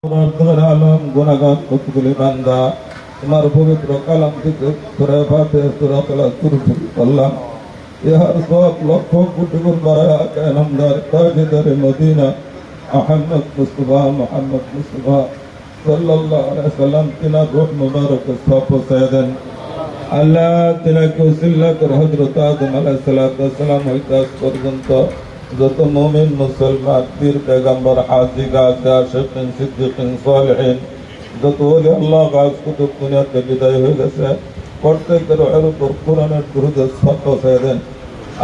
আলম গুনাহগার কতগুলি বান্দা তোমার পবিত্র কালাম থেকে সূরা ফাতিহা সূরা তালাওয়াত করলাম। ইহার সওয়াব লক্ষ কোটি গুণ বাড়ায়া কায়নামদার তাজদারে মদিনা মুহাম্মদ মুস্তাফা সাল্লাল্লাহু আলাইহি ওয়াসাল্লাম তিনার রূহ মুবারক সওয়াব পৌঁছায় দেন। আল্লাহ তিনাকে উসিলা করে হযরত আদম আলাইহিস সালাতু ওয়াস সালাম হইতে আজ পর্যন্ত যত মুমিন মুসলমান পীর পেগম্বর হাজী গাজী আশিকিন সিদ্দিকিন সালেহিন যত ওলি আল্লাহ গাছ কুতুব দুনিয়াতে বিদায় হয়ে গেছে প্রত্যেকের রুহের উপর কোরআনের দুরূদের সওয়াব পৌঁছায় দেন।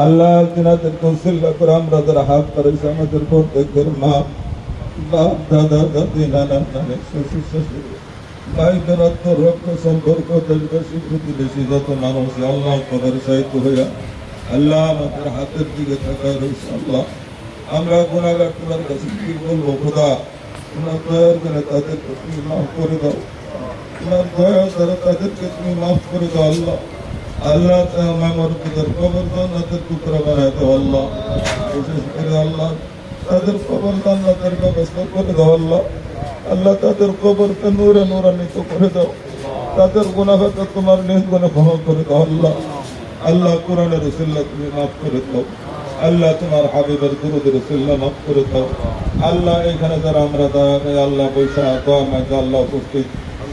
আল্লাহ তিনাদেরকে উসিলা করে আমরা যারা হাত করেছি আমাদের প্রত্যেকের মা বাপ দাদা দাদি নানা নানি শ্বশুর শাশুড়ি ভাই বেরাত্ম রক্ত সম্পর্ক দেশবাসী প্রতিবেশী যত মানুষ আল্লাহ কবর সাহিত্য হইয়া আল্লাহ আমাদের হাতের দিকে থাকা রয়েছে। আল্লাহ আমরা গুনাহগার তোমার কাছে কি বলবো খোদা, তোমার দয়ার করে তাদেরকে তুমি মাফ করে দাও, তোমার দয়া দ্বারা তাদেরকে তুমি মাফ করে দাও। আল্লাহ আল্লাহ মামরদের কবর জান্নাতের টুকরা বানায় দাও। আল্লাহ বিশেষ করে আল্লাহ তাদের কবর জান্নাতের ব্যবস্থা করে দাও। আল্লাহ আল্লাহ তাদের কবরকে নূরে নূরান্বিত করে দাও, তাদের গুনাহকে তোমার নিজ গুণে ক্ষমা করে দাও। আল্লাহ আল্লাহ কোরআনের রসুল্লাহ তুমি মাফ করে দাও। আল্লাহ তোমার হাবিবের দুরূদের রসুল্লাহ মাফ করে দাও। আল্লাহ এখানে যারা আমরা আল্লাহ পয়সা দোয়া মাঝে আল্লাহ উপস্থিত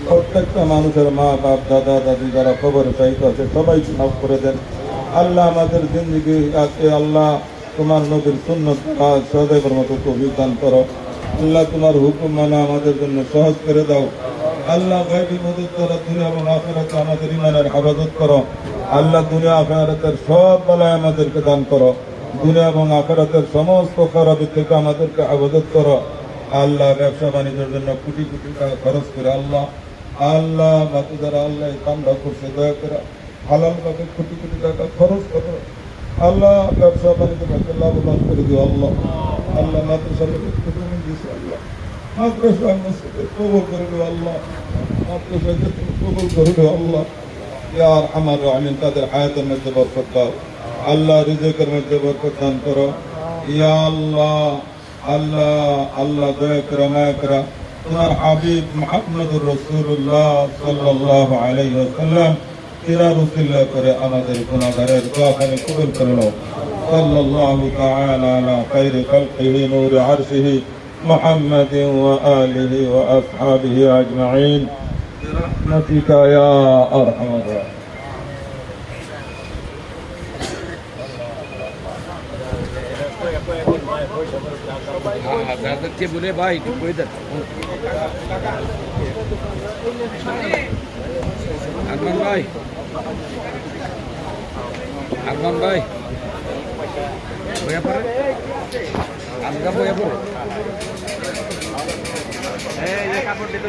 প্রত্যেকটা মানুষের মা বাপ দাদা দাদি যারা কবরে শায়িত আছে সবাইকে মাফ করে দেন। আল্লাহ আমাদের জিন্দগি আজকে আল্লাহ তোমার নবীর সুন্নত সদাইবের মতো তৌফিক দান করো। আল্লাহ তোমার হুকুম মানা আমাদের জন্য সহজ করে দাও। আল্লাহ গায়বী মদত দ্বারা দুনিয়া এবং আখিরাতে আমাদের ঈমানের হেফাজত করো। আল্লাহ দুনিয়া আখিরাতের সব বালাই আমাদেরকে দান করো। দুনিয়া এবং আখিরাতের সমস্ত খারাপি থেকে আমাদেরকে হেফাজত করো। আল্লাহ ব্যবসা বাণিজ্যের জন্য কোটি কোটি টাকা খরচ করে আল্লাহ আল্লাহ বাকি যারা আল্লাহ এই কামটা করছে দয়া করে হালাল ভাবে কোটি কোটি টাকা খরচ করো। আল্লাহ ব্যবসা বাণিজ্যকে লাভবান করে দিও। আল্লাহ আল্লাহ মাদ্রাসার তুমি দিয়েছো। আল্লাহ মাদ্রাসা মসজিদে কবুল করে দিও। আল্লাহ মাদ্রাসাকে কবুল করে দিও। আল্লাহ ইয়া আরহামার রাহিমিন তাদের হায়াতের মধ্যে বরকত দাও। আল্লাহ রিজিকের মধ্যে বরকত দান করো। ইয়া আল্লাহ আল্লাহ আল্লাহ দয়া করে মায়া করে তোমার হাবিব মুহাম্মদুর রাসূলুল্লাহ সাল্লাল্লাহু আলাইহি ওয়াসাল্লাম তিনার উসিলা করে আমাদের গুনাহগারের দোয়াখানি কবুল করে নাও। সাল্লাল্লাহু তাআলা আলা খায়রি খালকিহি নূরি আরশিহি মুহাম্মাদিন ওয়া আলিহি ওয়া আসহাবিহি আজমাইন বিরহমাতিকা ইয়া আরহামার রাহিমিন। বলে ভাই আরমান ভাই আরমান ভাই বইয়া পড়ে আমরা বইয়া পড়ে কাপড় দিতে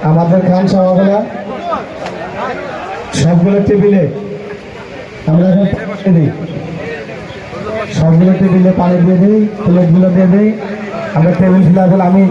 আমাদের খান সভাগুলা সবগুলো টেবিলে আমরা এখন দিই, সবগুলো টেবিলে পানি দিয়ে দিই, প্লেটগুলো দিয়ে দিই। আমরা টেবিল ফিল আমি